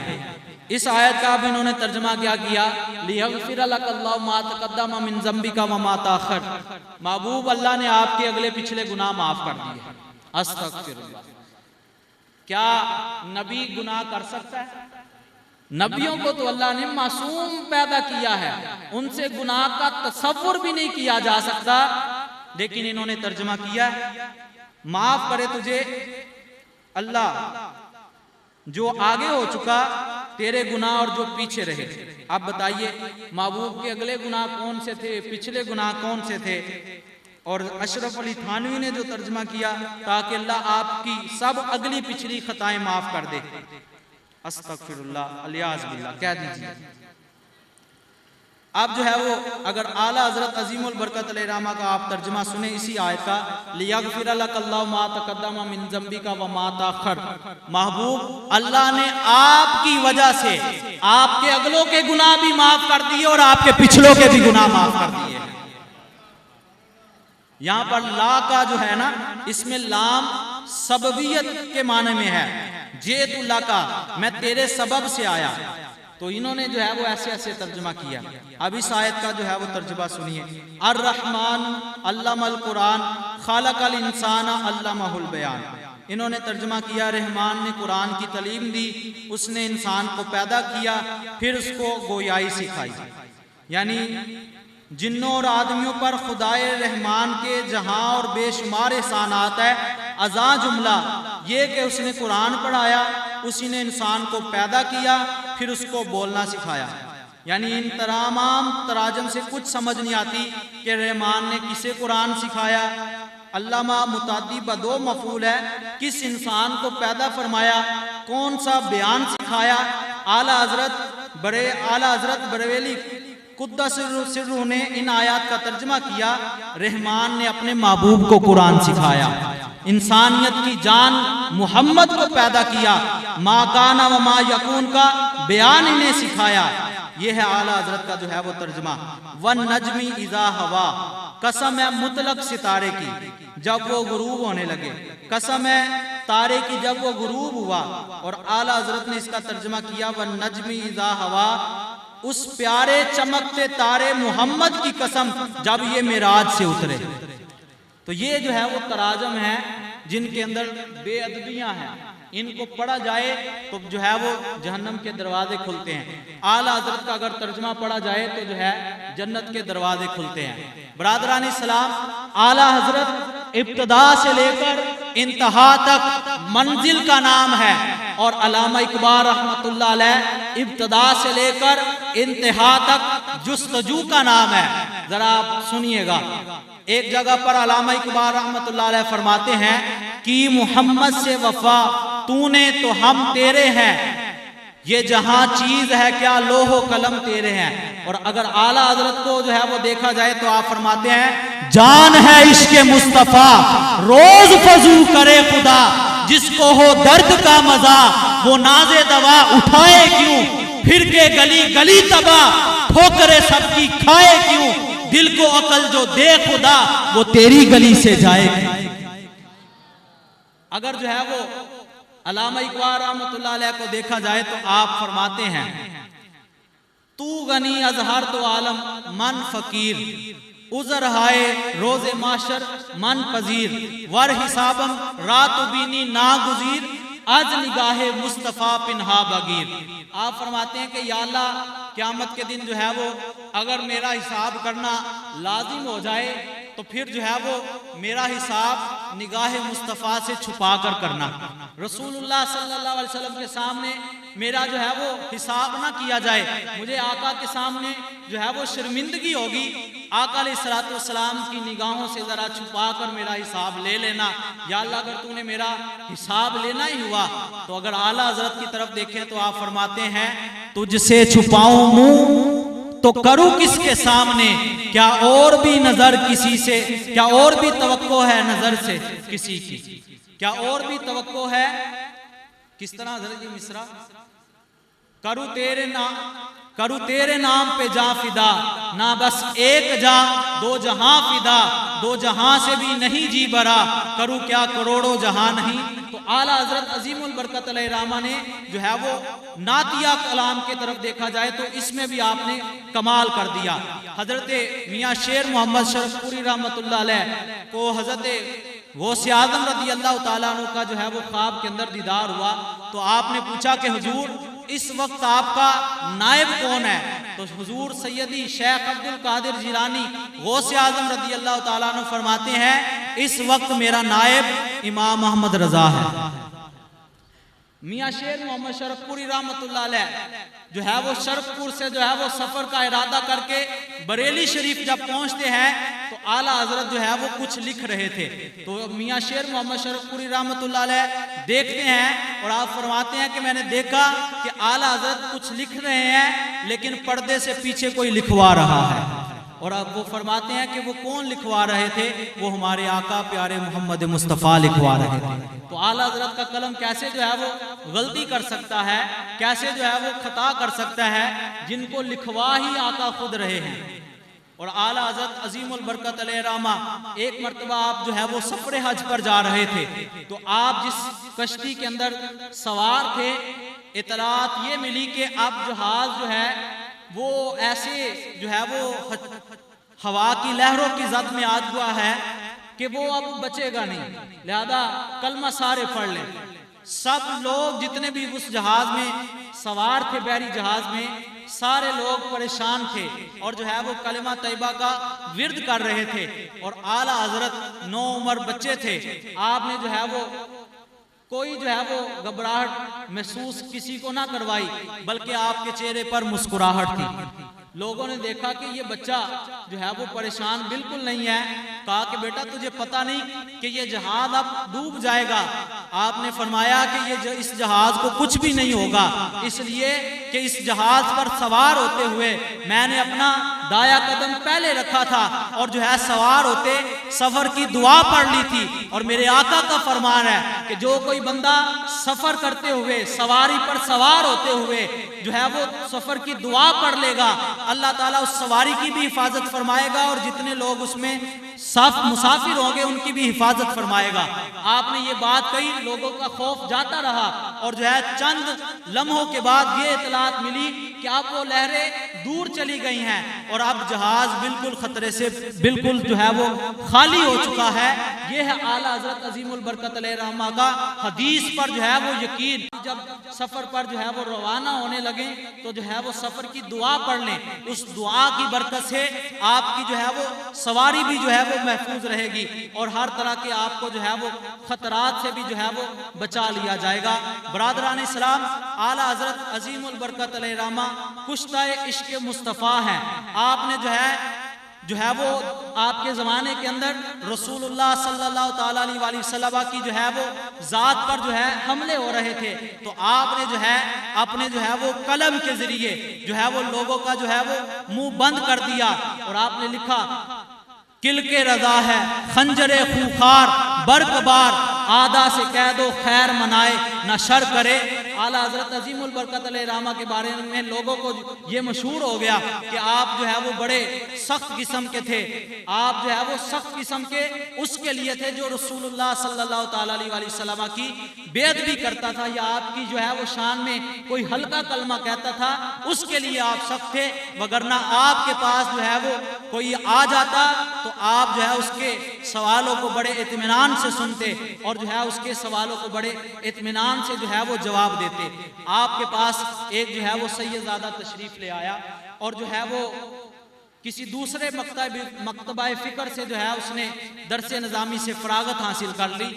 اس آیت کا اب انہوں نے ترجمہ کیا لِيَغْفِرَ لَكَ اللَّهُ مَا تَقَدَّمَ مِن ذَنبِكَ وَمَا تَأَخَّرَ، محبوب اللہ نے آپ کے اگلے پچھلے گناہ معاف کر دیے۔ استغفر اللہ۔ کیا نبی گناہ کر سکتا ہے؟ نبیوں کو تو اللہ نے معصوم پیدا کیا ہے، ان سے گناہ کا تصور بھی نہیں کیا جا سکتا، لیکن انہوں نے ترجمہ کیا معاف کرے تجھے اللہ جو آگے ہو چکا تیرے گناہ اور جو پیچھے رہے۔ اب بتائیے محبوب کے اگلے گناہ کون سے تھے، پچھلے گناہ کون سے تھے؟ اور اشرف علی تھانوی نے جو ترجمہ کیا تاکہ اللہ آپ کی سب اگلی پچھلی خطائیں معاف کر دے۔ استغفر اللہ، الیاذ باللہ کہہ دیجیے۔ اب جو ہے وہ اگر اعلیٰ حضرت عظیم البرکت علیہ الرحمہ کا آپ ترجمہ سنیں اسی آیت کا لِيَغْفِرَ لَكَ اللَّهُ مَا تَقَدَّمَ مِن ذَنبِكَ وَمَا تَأَخَّرَ، محبوب اللہ نے آپ کی وجہ سے آپ کے اگلوں کے گناہ بھی معاف کر دیے اور آپ کے پچھلوں کے بھی گناہ معاف کر دیے۔ یہاں پر لا کا جو ہے نا اس میں لام سببیت کے معنی میں ہے، جیت اللہ کا میں تیرے سبب سے آیا، تو انہوں نے جو ہے وہ ایسے ایسے ترجمہ کیا۔ اب اس آیت کا جو ہے وہ ترجمہ سنیے الرحمن علم القرآن خالق الانسان علمہ البیان، انہوں نے ترجمہ کیا رحمان نے قرآن کی تعلیم دی، اس نے انسان کو پیدا کیا پھر اس کو گویائی سکھائی، یعنی جنوں اور آدمیوں پر خدائے رحمان کے جہاں اور بے شمار احسانات ہے، ازاں جملہ یہ کہ اس نے قرآن پڑھایا، اسی نے انسان کو پیدا کیا پھر اس کو بولنا سکھایا۔ یعنی ان تمام تراجم سے کچھ سمجھ نہیں آتی کہ رحمان نے کسے قرآن سکھایا، علامہ متعدی بدو مفعول ہے، کس انسان کو پیدا فرمایا، کون سا بیان سکھایا۔ اعلیٰ حضرت بریلوی قدس سرہ نے ان آیات کا ترجمہ کیا رحمان نے اپنے محبوب کو قرآن سکھایا، انسانیت کی جان محمد کو پیدا کیا، ما کان و ما یکون کا بیان انہیں سکھایا۔ یہ ہے اعلیٰ حضرت کا جو ہے وہ ترجمہ۔ وَالنَّجْمِ اِذَا ہَوَا، قسم ہے مطلق ستارے کی جب وہ غروب ہونے لگے، قسم ہے تارے کی جب وہ غروب ہوا۔ اور اعلیٰ حضرت نے اس کا ترجمہ کیا وَالنَّجْمِ اِذَا ہَوَا، اس پیارے چمکتے تارے محمد کی قسم جب یہ معراج سے اترے۔ تو یہ جو ہے وہ تراجم ہیں جن کے اندر بے ادبیاں ہیں، ان کو پڑھا جائے تو جو ہے وہ جہنم کے دروازے کھلتے ہیں. اعلیٰ حضرت کا اگر ترجمہ پڑھا جائے تو جو ہے جنت کے دروازے کھلتے ہیں. برادران اسلام، اعلیٰ حضرت ابتدا سے لے کر انتہا تک منزل کا نام ہے، اور علامہ اقبال رحمۃ اللہ علیہ ابتدا سے لے کر انتہا تک جستجو کا نام ہے. ذرا آپ سنیے گا، ایک جگہ پر علامہ اقبال رحمۃ اللہ علیہ فرماتے ہیں کہ محمد سے وفا تو نے تو ہم تیرے ہیں، یہ جہاں چیز ہے کیا لوح و قلم تیرے ہیں. اور اگر اعلیٰ حضرت کو جو ہے وہ دیکھا جائے تو آپ فرماتے ہیں جان ہے عشق مصطفیٰ روز فضو کرے خدا، جس کو ہو درد کا مزہ وہ ناز دوا اٹھائے کیوں، پھر کے گلی گلی تباہ ٹھوکرے سب کی کھائے کیوں، دل کو عقل جو دے خدا وہ تیری گلی سے جائے کیوں. اگر جو ہے وہ علامہ اقبال رحمۃ اللہ علیہ کو دیکھا جائے تو آپ فرماتے ہیں تو غنی از ہر تو عالم من فقیر، عذر ہائے روز معاشر من پذیر، ور حسابم رات بینی ناگزیر، از نگاہ مصطفیٰ پنہا بگیر. آپ فرماتے ہیں کہ یا اللہ قیامت کے دن جو ہے وہ اگر میرا حساب کرنا لازم ہو جائے تو پھر جو ہے وہ میرا حساب نگاہ مصطفیٰ سے چھپا کر کرنا. رسول اللہ صلی اللہ علیہ وسلم کے سامنے میرا جو ہے وہ حساب نہ کیا جائے، مجھے آقا کے سامنے جو ہے وہ شرمندگی ہوگی. آقا علیہ الصلوۃ والسلام کی نگاہوں سے ذرا چھپا کر میرا حساب لے لینا. یا اللہ اگر تو نے میرا حساب لینا ہی ہوا تو اگر اعلیٰ حضرت کی طرف دیکھیں تو آپ فرماتے ہیں تجھ سے چھپاؤں منہ تو کروں کس کے سامنے، کیا اور بھی نظر کسی سے، کیا اور بھی توقع ہے نظر سے کسی کی، کیا اور بھی توقع ہے. کس طرح حضرت یہ مصرع کروں تیرے نام پہ جاں فدا، نہ بس ایک جاں دو جہاں فدا، دو جہاں سے بھی نہیں جی برا، کروں کیا کروڑوں جہاں نہیں. تو اعلیٰ حضرت عظیم البرکت علیہ رحمہ نے جو ہے وہ نعتیہ کلام کی طرف دیکھا جائے تو اس میں بھی آپ نے کمال کر دیا. حضرت میاں شیر محمد شرف پوری رحمۃ اللہ علیہ کو حضرت غوث اعظم رضی اللہ تعالیٰ عنہ کا جو ہے وہ خواب کے اندر دیدار ہوا تو آپ نے پوچھا کہ حضور اس وقت آپ کا نائب کون ہے؟ تو حضور سیدی شیخ عبد القادر جیلانی غوث اعظم رضی اللہ تعالیٰ عنہ فرماتے ہیں اس وقت میرا نائب امام محمد رضا ہے. میاں شیر محمد شرف پوری رحمۃ اللہ علیہ جو ہے وہ شرف پور سے جو ہے وہ سفر کا ارادہ کر کے بریلی شریف جب پہنچتے ہیں تو اعلیٰ حضرت جو ہے وہ کچھ لکھ رہے تھے. تو میاں شیر محمد شرف پوری رحمۃ اللہ علیہ دیکھتے ہیں اور آپ فرماتے ہیں کہ میں نے دیکھا کہ اعلیٰ حضرت کچھ لکھ رہے ہیں لیکن پردے سے پیچھے کوئی لکھوا رہا ہے. اور اب وہ فرماتے ہیں کہ وہ کون لکھوا رہے تھے؟ وہ ہمارے آقا پیارے محمد مصطفیٰ لکھوا رہے تھے. تو اعلیٰ حضرت کا قلم کیسے جو ہے وہ غلطی کر سکتا ہے، کیسے جو ہے وہ خطا کر سکتا ہے جن کو لکھوا ہی آقا خود رہے ہیں. اور اعلیٰ حضرت عظیم البرکت علیہ رحمہ ایک مرتبہ آپ جو ہے وہ سفر حج پر جا رہے تھے تو آپ جس کشتی کے اندر سوار تھے اطلاعات یہ ملی کہ اب جہاز جو ہے وہ ایسے جو ہے وہ ہوا کی لہروں کی زد میں آ ہوا ہے کہ وہ اب بچے گا نہیں، لہذا کلمہ سارے پڑھ لیں. سب لوگ جتنے بھی اس جہاز میں سوار تھے بحری جہاز میں سارے لوگ پریشان تھے اور جو ہے وہ کلمہ طیبہ کا ورد کر رہے تھے. اور اعلیٰ حضرت نو عمر بچے تھے، آپ نے جو ہے وہ کوئی جو ہے وہ گھبراہٹ محسوس کسی کو نہ کروائی بلکہ آپ کے چہرے پر مسکراہٹ تھی. لوگوں نے دیکھا کہ یہ بچہ جو ہے وہ پریشان بالکل نہیں ہے. کہا کہ بیٹا تجھے پتہ نہیں کہ یہ جہاز اب ڈوب جائے گا؟ آپ نے فرمایا کہ اس جہاز کو کچھ بھی نہیں ہوگا، اس لیے کہ اس جہاز پر سوار ہوتے ہوئے میں نے اپنا دایا قدم پہلے رکھا تھا اور جو ہے سوار ہوتے سفر کی دعا پڑھ لی تھی. اور میرے آقا کا فرمان ہے کہ جو کوئی بندہ سفر کرتے ہوئے سواری پر سوار ہوتے ہوئے جو ہے وہ سفر کی دعا پڑھ لے گا اللہ تعالیٰ اس سواری کی بھی حفاظت فرمائے گا اور جتنے لوگ اس میں مسافر ہوں گے ان کی بھی حفاظت فرمائے گا. آپ نے یہ بات کہی، لوگوں کا خوف جاتا رہا اور جو ہے چند لمحوں کے بعد یہ اطلاع رات ملی کہ اب وہ لہریں دور چلی گئی ہیں اور اب جہاز بالکل خطرے سے بالکل جو ہے وہ خالی ہو چکا ہے۔ یہ ہے اعلیٰ حضرت عظیم البرکت علیہ رحمہ کا حدیث پر جو ہے وہ یقین۔ جب سفر پر جو ہے وہ روانہ ہونے لگیں تو جو ہے وہ سفر کی دعا پڑھ لیں، اس دعا کی برکت سے آپ کی جو ہے وہ سواری بھی جو ہے وہ محفوظ رہے گی اور ہر طرح کے آپ کو جو ہے وہ خطرات سے بھی جو ہے وہ بچا لیا جائے گا۔ برادران اسلام، اعلیٰ حضرت عظیم البرکت علیہ رحمہ کشتہ عشق مصطفیٰ ہیں۔ آپ نے جو ہے وہ آپ کے زمانے کے اندر رسول اللہ صلی اللہ تعالیٰ علیہ وسلم کی جو ہے وہ ذات پر جو ہے حملے ہو رہے تھے، تو آپ نے جو ہے اپنے جو ہے وہ قلم کے ذریعے جو ہے وہ لوگوں کا جو ہے وہ منہ بند کر دیا اور آپ نے لکھا کل کے رضا ہے خنجر خوخار برق بار، آدھا سے قید و خیر منائے نہ شر کرے۔ اعلیٰ حضرت عظیم البرکت علیہ رحمہ کے بارے میں لوگوں کو یہ مشہور ہو گیا کہ آپ جو ہے وہ بڑے سخت قسم کے تھے، آپ جو ہے وہ سخت قسم کے اس کے لیے تھے جو رسول اللہ صلی اللہ تعالیٰ علیہ وسلم کی بیعت بھی کرتا تھا یا آپ کی جو ہے وہ شان میں کوئی ہلکا کلمہ کہتا تھا اس کے لیے آپ سخت تھے، وگرنہ آپ کے پاس جو ہے وہ کوئی آ جاتا تو آپ جو ہے اس کے سوالوں کو بڑے اطمینان سے سنتے اور جو ہے اس کے سوالوں کو بڑے اطمینان سے جو ہے وہ جواب دیتے۔ آپ کے پاس ایک جو ہے وہ سیدزادہ تشریف لے آیا اور جو ہے وہ کسی دوسرے مکتبہ فکر سے جو ہے اس نے درس نظامی سے فراغت حاصل کر لی،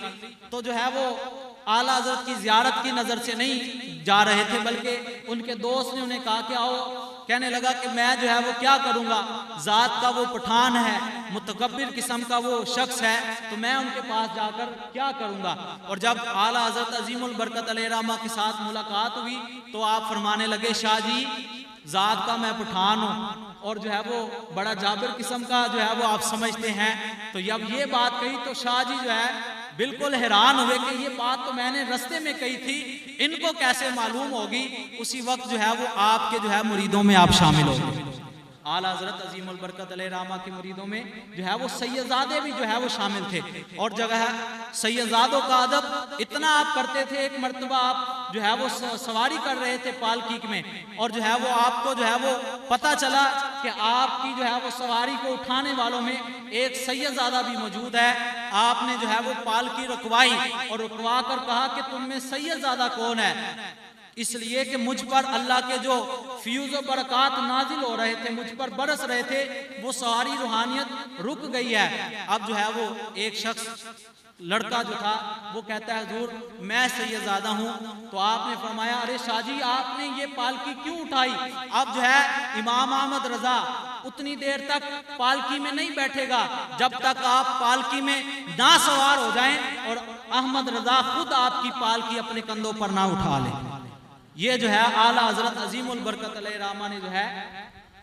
تو جو ہے وہ اعلیٰ حضرت کی زیارت کی نظر سے نہیں جا رہے تھے بلکہ ان کے دوست نے انہیں کہا کہ آؤ، کہنے لگا کہ میں جو ہے وہ کیا کروں گا، ذات کا وہ پٹھان ہے، متکبر قسم کا وہ شخص ہے، تو میں ان کے پاس جا کر کیا کروں گا۔ اور جب اعلیٰ حضرت عظیم البرکت علیہ رحمہ کے ساتھ ملاقات ہوئی تو آپ فرمانے لگے شاہ جی ذات کا میں پٹھان ہوں اور جو ہے وہ بڑا جابر قسم کا جو ہے وہ آپ سمجھتے ہیں۔ تو جب یہ بات کہی تو شاہ جی جو ہے بالکل حیران ہوئے کہ یہ بات تو میں نے رستے میں کہی تھی، ان کو کیسے معلوم ہوگی۔ اسی وقت جو ہے وہ آپ کے جو ہے مریدوں میں آپ شامل ہو گئے۔ اعلیٰ حضرت عظیم البرکت علیہ رحمہ کے مریدوں میں جو ہے وہ سیدزادے بھی جو ہے وہ شامل تھے اور جگہ ہے سیدزادوں کا ادب اتنا آپ کرتے تھے۔ ایک مرتبہ آپ جو ہے وہ سواری کر رہے تھے پالکی میں اور جو ہے وہ آپ کو جو ہے وہ پتہ چلا کہ آپ کی جو ہے وہ سواری کو اٹھانے والوں میں ایک سیدزادہ بھی موجود ہے۔ آپ نے جو ہے وہ پالکی رکوائی اور رکوا کر کہا کہ تم میں سیدزادہ کون ہے؟ اس لیے کہ مجھ پر اللہ کے جو فیوز و برکات نازل ہو رہے تھے، مجھ پر برس رہے تھے، وہ ساری روحانیت رک گئی ہے۔ اب جو ہے وہ ایک شخص لڑکا جو تھا وہ کہتا ہے حضور میں سیدزادہ ہوں۔ تو آپ نے فرمایا ارے شاہ جی آپ نے یہ پالکی کیوں اٹھائی؟ اب جو ہے امام احمد رضا اتنی دیر تک پالکی میں نہیں بیٹھے گا جب تک آپ پالکی میں نہ سوار ہو جائیں اور احمد رضا خود آپ کی پالکی اپنے کندھوں پر نہ اٹھا لیں۔ یہ جو ہے اعلیٰ حضرت عظیم البرکت علیہ رحمہ نے جو ہے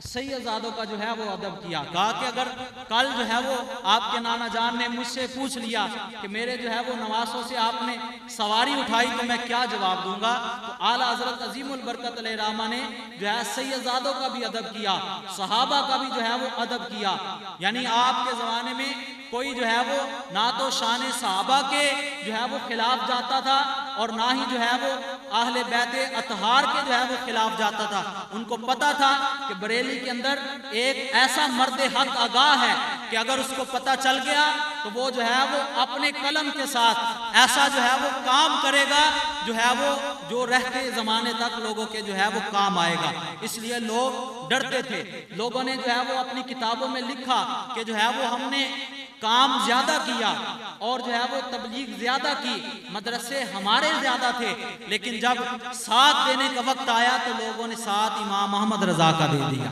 سیدزادوں کا جو ہے وہ ادب کیا۔ کہا کہ اگر کل جو ہے وہ آپ کے نانا جان نے مجھ سے پوچھ لیا کہ میرے جو ہے وہ نواسوں سے آپ نے سواری اٹھائی تو میں کیا جواب دوں گا؟ تو اعلیٰ حضرت عظیم البرکت علیہ رحمہ نے جو ہے سیدزادوں کا بھی ادب کیا، صحابہ کا بھی جو ہے وہ ادب کیا۔ یعنی آپ کے زمانے میں کوئی جو ہے وہ نہ تو شان صحابہ کے جو ہے وہ خلاف جاتا تھا اور نہ ہی جو ہے وہ اہل بیت اطہار کے جو ہے وہ خلاف جاتا تھا۔ ان کو پتا تھا کہ بریلی کے اندر ایک ایسا مرد حق آگاہ ہے کہ اگر اس کو پتا چل گیا تو وہ جو ہے وہ اپنے قلم کے ساتھ ایسا جو ہے وہ کام کرے گا جو ہے وہ جو رہتے زمانے تک لوگوں کے جو ہے وہ کام آئے گا۔ اس لیے لوگ ڈرتے تھے۔ لوگوں نے جو ہے وہ اپنی کتابوں میں لکھا کہ جو ہے وہ ہم نے کام زیادہ کیا اور جو ہے وہ تبلیغ زیادہ کی، مدرسے ہمارے زیادہ تھے، لیکن جب ساتھ دینے کا وقت آیا تو لوگوں نے ساتھ امام محمد رضا کا دے دیا،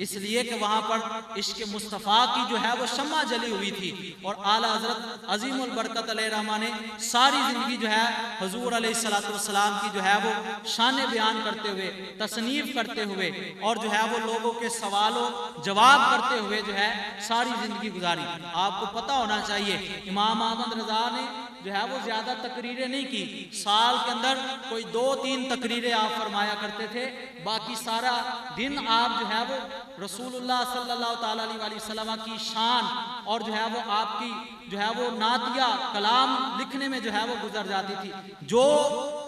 اس لیے کہ وہاں پر عشق مصطفیٰ کی جو ہے وہ شمع جلی ہوئی تھی۔ اور اعلیٰ حضرت عظیم البرکت علیہ رحمہ نے ساری زندگی جو ہے حضور علیہ السلام کی جو ہے وہ شان بیان کرتے ہوئے، تصنیف کرتے ہوئے اور جو ہے وہ لوگوں کے سوالوں جواب کرتے ہوئے جو ہے ساری زندگی گزاری۔ آپ کو پتہ ہونا چاہیے امام احمد رضا نے جو ہے وہ زیادہ تقریریں نہیں کی، سال کے اندر کوئی 2-3 تقریریں آپ فرمایا کرتے تھے، باقی سارا دن آپ جو ہے وہ رسول اللہ صلی اللہ تعالیٰ علیہ وسلم کی شان اور جو ہے وہ آپ کی جو ہے وہ نعتیہ کلام لکھنے میں جو ہے وہ گزر جاتی تھی۔ جو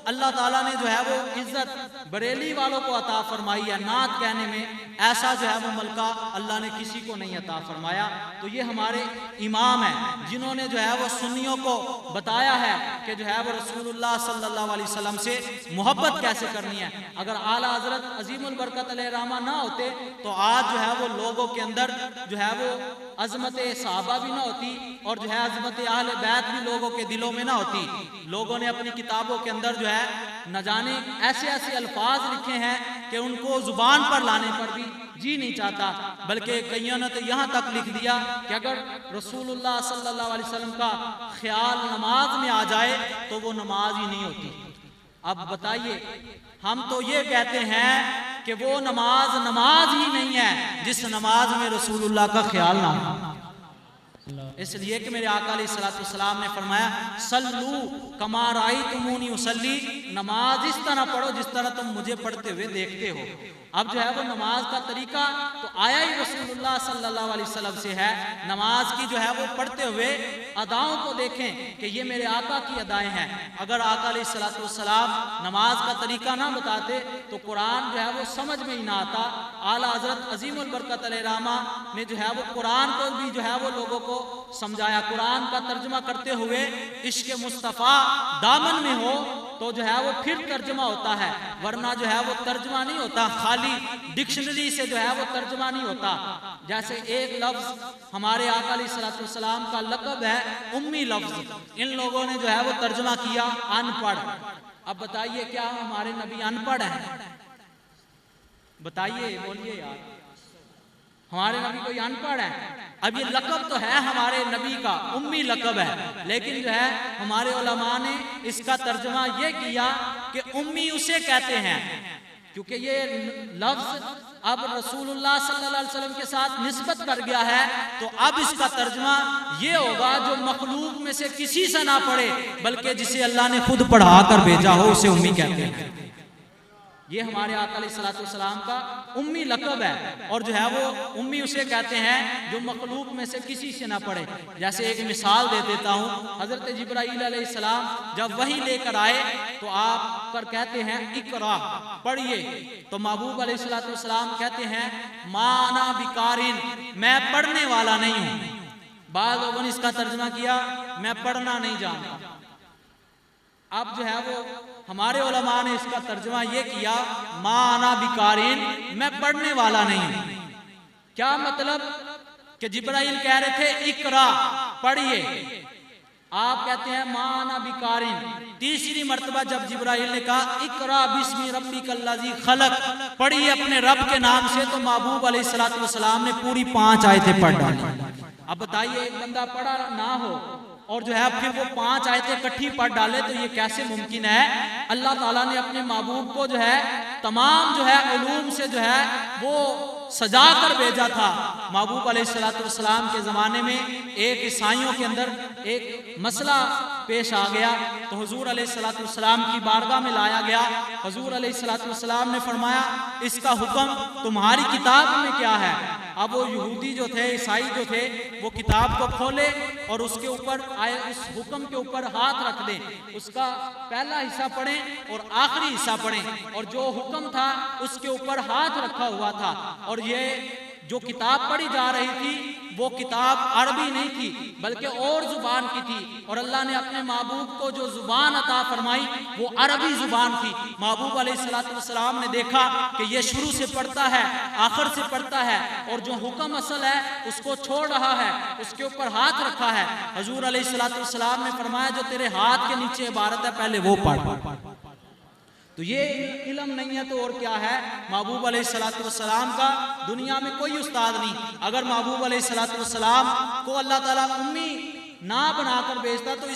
اللہ تعالیٰ نے جو ہے وہ عزت بریلی والوں کو عطا فرمائی ہے، نعت کہنے میں ایسا جو ہے وہ ملکہ اللہ نے کسی کو نہیں عطا فرمایا۔ تو یہ ہمارے امام ہیں جنہوں نے جو ہے وہ سنیوں کو بتایا ہے کہ جو ہے وہ رسول اللہ صلی اللہ علیہ وسلم سے محبت کیسے کرنی ہے۔ اگر اعلیٰ حضرت عظیم البرکت علیہ الرحمہ نہ ہوتے تو آج جو ہے وہ لوگوں کے اندر جو ہے وہ عظمت صحابہ بھی نہ ہوتی اور جو ہے عظمت اہل بیت بھی لوگوں کے دلوں میں نہ ہوتی۔ لوگوں نے اپنی کتابوں کے اندر جو ہے نہ جانے ایسے ایسے الفاظ لکھے ہیں کہ ان کو زبان پر لانے پر بھی جی نہیں چاہتا، بلکہ کئیوں نے تو یہاں تک لکھ دیا کہ اگر رسول اللہ صلی اللہ علیہ وسلم کا خیال نماز میں آ جائے تو وہ نماز ہی نہیں ہوتی۔ اب بتائیے، ہم تو یہ کہتے ہیں کہ وہ نماز ہی نہیں ہے جس نماز میں رسول اللہ کا خیال نہ ہو۔ اس لیے کہ میرے آقا علیہ السلام نے فرمایا صلو کما رأیتمونی اصلی، نماز اس طرح پڑھو جس طرح تم مجھے پڑھتے ہوئے دیکھتے ہو۔ اب جو ہے وہ نماز کا طریقہ تو آیا ہی رسول اللہ صلی اللہ علیہ وسلم سے ہے۔ نماز کی جو ہے وہ پڑھتے ہوئے اداؤں کو دیکھیں کہ یہ میرے آقا کی ادائیں ہیں۔ اگر آقا علیہ السلام نماز کا طریقہ نہ بتاتے تو قرآن جو ہے وہ سمجھ میں ہی نہ آتا۔ اعلیٰ حضرت عظیم البرکت علیہ الرحمہ نے جو ہے وہ قرآن کو بھی جو ہے وہ لوگوں کو سمجھایا۔ قرآن کا ترجمہ کرتے ہوئے عشق مصطفیٰ دامن میں ہو تو جو ہے وہ پھر ترجمہ ہوتا ہے، ورنہ جو ہے وہ ترجمہ نہیں ہوتا، خالی ڈکشنری سے جو ہے وہ ترجمہ نہیں ہوتا۔ جیسے ایک لفظ ہمارے آقا علیہ السلام کا لقب ہے امی لفظ، ان لوگوں نے جو ہے وہ ترجمہ کیا ان پڑھ۔ اب بتائیے کیا ہمارے نبی ان پڑھ ہیں؟ بتائیے، بولیے یار، ہمارے نبی کوئی ان پڑھ ہے؟ اب یہ لقب تو ہے ہمارے نبی کا، امی لقب ہے، لیکن جو ہے ہمارے علماء نے اس کا ترجمہ یہ کیا کہ امی اسے کہتے ہیں، کیونکہ یہ لفظ اب رسول اللہ صلی اللہ علیہ وسلم کے ساتھ نسبت کر گیا ہے، تو اب اس کا ترجمہ یہ ہوگا جو مخلوق میں سے کسی سے نہ پڑھے بلکہ جسے اللہ نے خود پڑھا کر بھیجا ہو اسے امی کہتے ہیں۔ یہ ہمارے آقا علیہ السلام کا امی لقب ہے، اور جو ہے وہ امی اسے کہتے ہیں جو مخلوق میں سے کسی سے نہ پڑھے۔ جیسے ایک مثال دے دیتا ہوں، حضرت جبرائیل علیہ السلام جب وحی لے کر آئے تو آپ پر کہتے ہیں اقرا، پڑھیے، تو محبوب علیہ السلام کہتے ہیں ما انا بقارن، میں پڑھنے والا نہیں ہوں۔ بعض لوگوں نے اس کا ترجمہ کیا میں پڑھنا نہیں جانتا۔ اب جو ہے وہ ہمارے علماء نے اس کا ترجمہ یہ کیا ما انا بقارن، میں پڑھنے والا نہیں ہوں۔ کیا مطلب؟ کہ جبرائیل کہہ رہے تھے اقرا، پڑھیے، آپ کہتے ہیں ما انا بقارن۔ تیسری مرتبہ جب جبرائیل نے کہا اقرا بسم ربک الذی خلق، پڑھیے اپنے رب کے نام سے، تو محبوب علیہ السلام نے پوری 5 آیتیں پڑھ ڈالی۔ اب بتائیے ایک بندہ پڑھا نہ ہو اور جو ہے پھر وہ 5 آیتیں اکٹھی پڑھ ڈالے تو یہ کیسے ممکن ہے؟ اللہ تعالیٰ نے اپنے محبوب کو جو ہے تمام جو ہے علوم سے جو ہے وہ سجا کر بھیجا تھا۔ محبوب علیہ السلام کے زمانے میں ایک عیسائیوں کے اندر ایک مسئلہ پیش آ گیا تو حضور علیہ السلام کی بارگاہ میں لایا گیا۔ حضور علیہ السلام نے فرمایا اس کا حکم تمہاری کتاب میں کیا ہے؟ اب وہ یہودی جو تھے، عیسائی جو تھے، وہ کتاب کو کھولے اور اس کے اوپر آئے اس حکم کے اوپر ہاتھ رکھ دیں، اس کا پہلا حصہ پڑھیں اور آخری حصہ پڑھیں، اور جو حکم تھا اس کے اوپر ہاتھ رکھا ہوا تھا، اور یہ جو کتاب پڑھی جا رہی تھی وہ کتاب عربی نہیں تھی بلکہ اور زبان کی تھی، اور اللہ نے اپنے محبوب کو جو زبان عطا فرمائی وہ عربی زبان تھی۔ محبوب علیہ السلام نے دیکھا کہ یہ شروع سے پڑھتا ہے آخر سے پڑھتا ہے اور جو حکم اصل ہے اس کو چھوڑ رہا ہے، اس کے اوپر ہاتھ رکھا ہے۔ حضور علیہ السلام نے فرمایا جو تیرے ہاتھ کے نیچے عبارت ہے پہلے وہ پڑھ۔ تو یہ علم نہیں ہے تو اور کیا ہے؟ محبوب علیہ السلام کا دنیا میں کوئی استاد نہیں۔ اگر محبوب علیہ السلام کو اللہ تعالیٰ امی نہ بنا کر بھیجتا تو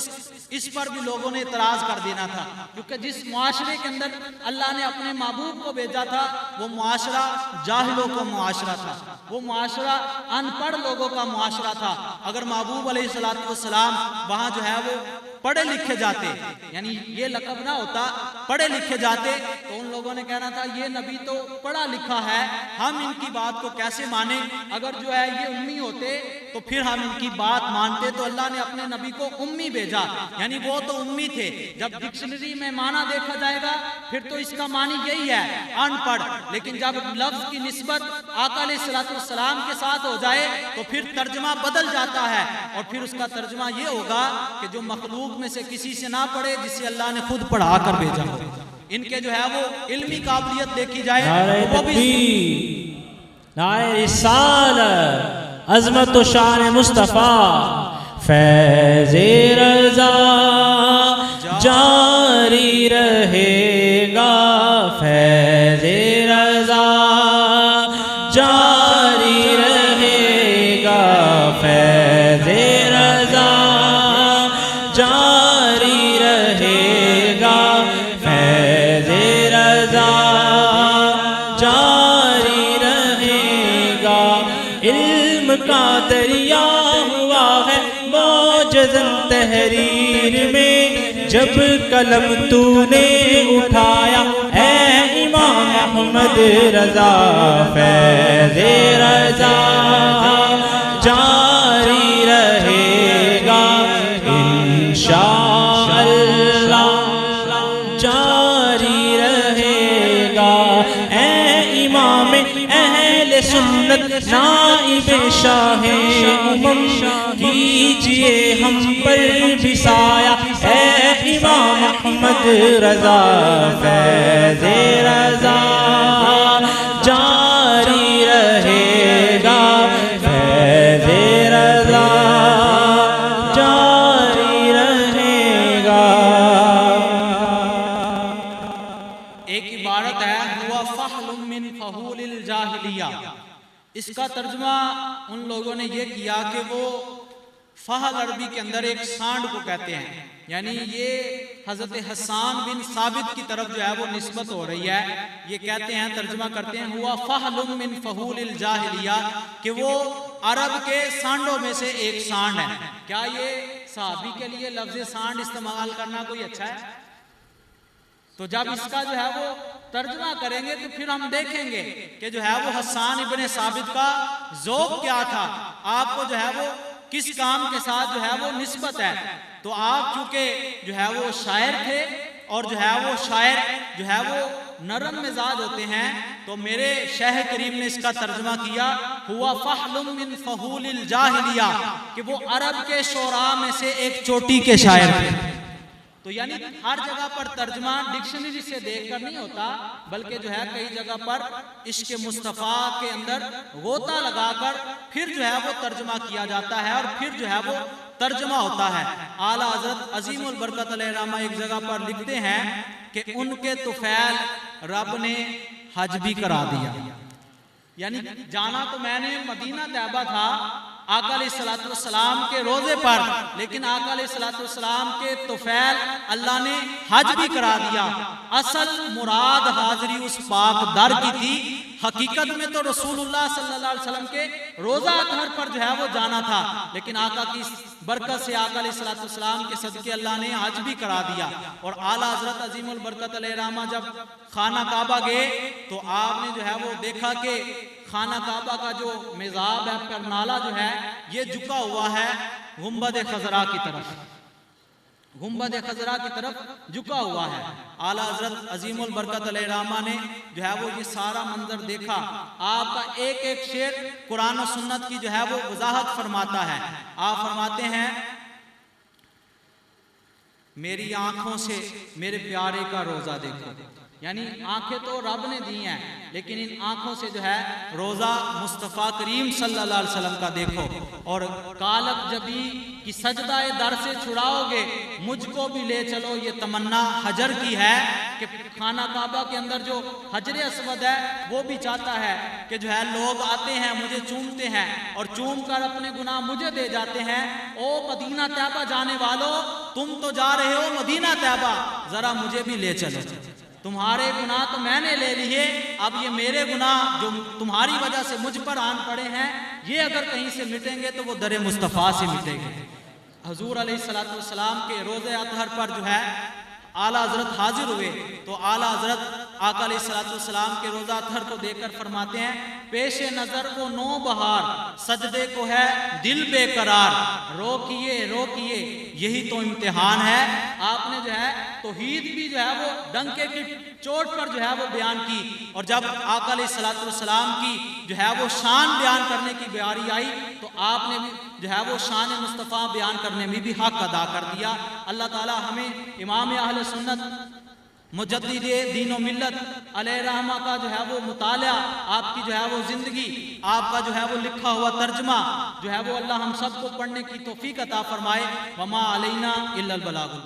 اس پر بھی لوگوں نے اعتراض کر دینا تھا، کیونکہ جس معاشرے کے اندر اللہ نے اپنے محبوب کو بھیجا تھا وہ معاشرہ جاہلوں کا معاشرہ تھا، وہ معاشرہ ان پڑھ لوگوں کا معاشرہ تھا۔ اگر محبوب علیہ السلام وہاں جو ہے وہ پڑھے لکھے جاتے، یعنی یہ لقب نہ ہوتا، پڑھے لکھے جاتے، تو ان لوگوں لوگوں نے کہنا تھا یہ نبی تو پڑھا لکھا ہے، ہم ان کی بات کو کیسے مانیں؟ اگر جو ہے یہ امی ہوتے تو پھر ہم ان کی بات مانتے۔ تو اللہ نے اپنے نبی کو امی بھیجا، یعنی وہ تو امی تھے۔ جب ڈکشنری میں معنی دیکھا جائے گا پھر تو اس کا معنی یہی ہے، ان پڑھ، لیکن جب لفظ کی نسبت آقا علیہ السلام کے ساتھ ہو جائے تو پھر ترجمہ بدل جاتا ہے، اور پھر اس کا ترجمہ یہ ہوگا کہ جو مخلوق میں سے کسی سے نہ پڑھے جسے اللہ نے خود پڑھا کر بھیجا ہو۔ ان کے جو ہے وہ علمی قابلیت دیکھی جائے تو وہ بھی
نعرہ رسالت، عظمت و شان مصطفیٰ، فیض رضا جاری رہے گا، فیض رضا جاری رہے گا، فیض رضا جاری رہے گا، فیض رضا جاری رہے گا۔ علم کا دریا ہوا ہے معجزاً تحریر میں، جب قلم تو نے اٹھایا اے امام احمد رضا، فیض رضا جاری رہے گا انشاءاللہ، جاری رہے گا۔ اے امام اہل سنت نائب شاہ امم، کیجئے ہم پر بھی سایہ اے امام احمد رضا، فیض رضا جاری رہے گا، فیض رضا جاری رہے گا۔
ایک عبارت ہے ہوا فحل من فحول الجاہلیہ، اس کا ترجمہ ان لوگوں نے یہ کیا کہ وہ فحل عربی کے اندر ایک سانڈ کو کہتے ہیں، یعنی یہ حضرت حسان بن ثابت کی طرف جو ہے وہ نسبت ہو رہی ہے۔ یہ کہتے ہیں، ترجمہ کرتے ہیں ہوا فحل من فحول الجاہلیہ، کہ وہ عرب کے سانڈوں میں سے ایک سانڈ ہے۔ کیا یہ صحابی کے لیے لفظ سانڈ استعمال کرنا کوئی اچھا ہے؟ تو جب اس کا جو ہے وہ ترجمہ کریں گے تو پھر ہم دیکھیں گے کہ جو ہے وہ حسان ابن ثابت کا ذوق کیا تھا، آپ کو جو ہے وہ کس کام کے ساتھ جو ہے وہ نسبت ہے۔ تو آپ چونکہ جو ہے وہ شاعر تھے اور جو ہے وہ شاعر جو ہے وہ نرم مزاج ہوتے ہیں، تو میرے شیخ کریم نے اس کا ترجمہ کیا ہوا فحل من فحول الجاہلیہ، کہ وہ عرب کے شعراء میں سے ایک چوٹی کے شاعر تھے۔ تو یعنی ہر جگہ پر ترجمہ ڈکشنری سے دیکھ کر نہیں ہوتا، بلکہ جو ہے کئی جگہ پر عشق مصطفیٰ کے اندر غوطہ لگا کر پھر جو ہے وہ ترجمہ کیا جاتا ہے، اور پھر جو ہے وہ ترجمہ ہوتا ہے۔ اعلیٰ حضرت عظیم البرکت علیہ الرحمہ ایک جگہ پر لکھتے ہیں کہ ان کے طفیل رب نے حج بھی کرا دیا، یعنی جانا تو میں نے مدینہ طیبہ تھا آقا علیہ السلام کے روزے پر، لیکن آقا علیہ السلام کے طفیل اللہ نے حج بھی کرا دیا۔ اصل مراد حاضری اس پاک در کی تھی، حقیقت میں تو رسول اللہ صلی اللہ علیہ وسلم کے روزہ اطہر پر جو ہے وہ جانا تھا، لیکن آقا کی برکت سے آقا علیہ السلام کے صدقے اللہ نے حج بھی کرا دیا۔ اور اعلیٰ حضرت عظیم البرکت علیہ الرحمہ جب خانہ کعبہ گئے تو آپ نے جو ہے وہ دیکھا کہ خانہ کعبہ کا جو مزاب ہے، پرنالا جو ہے، یہ جھکا ہوا ہے گنبد خضرا کی طرف، گنبد خضرا کی طرف جھکا ہوا ہے۔ اعلیٰ حضرت عظیم البرکت علیہ الرحمہ نے جو ہے وہ یہ سارا منظر دیکھا۔ آپ کا ایک ایک شعر قرآن و سنت کی جو ہے وہ وضاحت فرماتا ہے۔ آپ فرماتے ہیں میری آنکھوں سے میرے پیارے کا روزہ دیکھو، یعنی آنکھیں تو رب نے دی ہیں، لیکن ان آنکھوں سے جو ہے روزہ مصطفیٰ کریم صلی اللہ علیہ وسلم کا دیکھو، اور کالک جبی کی سجدہ در سے چھڑاؤ گے مجھ کو بھی لے چلو، یہ تمنا حجر کی ہے کہ خانہ کعبہ کے اندر جو حجر اسود ہے وہ بھی چاہتا ہے کہ جو ہے لوگ آتے ہیں مجھے چومتے ہیں اور چوم کر اپنے گناہ مجھے دے جاتے ہیں۔ او مدینہ طیبہ جانے والو، تم تو جا رہے ہو مدینہ طیبہ، ذرا مجھے بھی لے چلو، تمہارے گناہ تو میں نے لے لیے، اب یہ میرے گناہ جو تمہاری وجہ سے مجھ پر آن پڑے ہیں، یہ اگر کہیں سے مٹیں گے تو وہ در مصطفیٰ سے مٹیں گے۔ حضور علیہ السلام کے روزہ اطہر پر جو ہے اعلیٰ حضرت حاضر ہوئے تو اعلیٰ حضرت آقا علیہ الصلوۃ والسلام کے روزہ اطہر کو دیکھ کر فرماتے ہیں پیش نظر وہ نو بہار، سجدے کو ہے دل بے قرار، روکیے روکیے یہی تو امتحان ہے۔ آپ نے جو ہے توحید بھی جو ہے وہ ڈنکے کی چوٹ پر جو ہے وہ بیان کی، اور جب آقا علیہ الصلوۃ والسلام کی جو ہے وہ شان بیان کرنے کی باری آئی تو آپ نے بھی جو ہے وہ شان مصطفیٰ بیان کرنے میں بھی حق ادا کر دیا۔ اللہ تعالی ہمیں امام اہل سنت مجدد دین و ملت علیہ رحمہ کا جو ہے وہ مطالعہ، آپ کی جو ہے وہ زندگی، آپ کا جو ہے وہ لکھا ہوا ترجمہ جو ہے وہ اللہ ہم سب کو پڑھنے کی توفیق عطا فرمائے۔ وما علینا الا البلاغ۔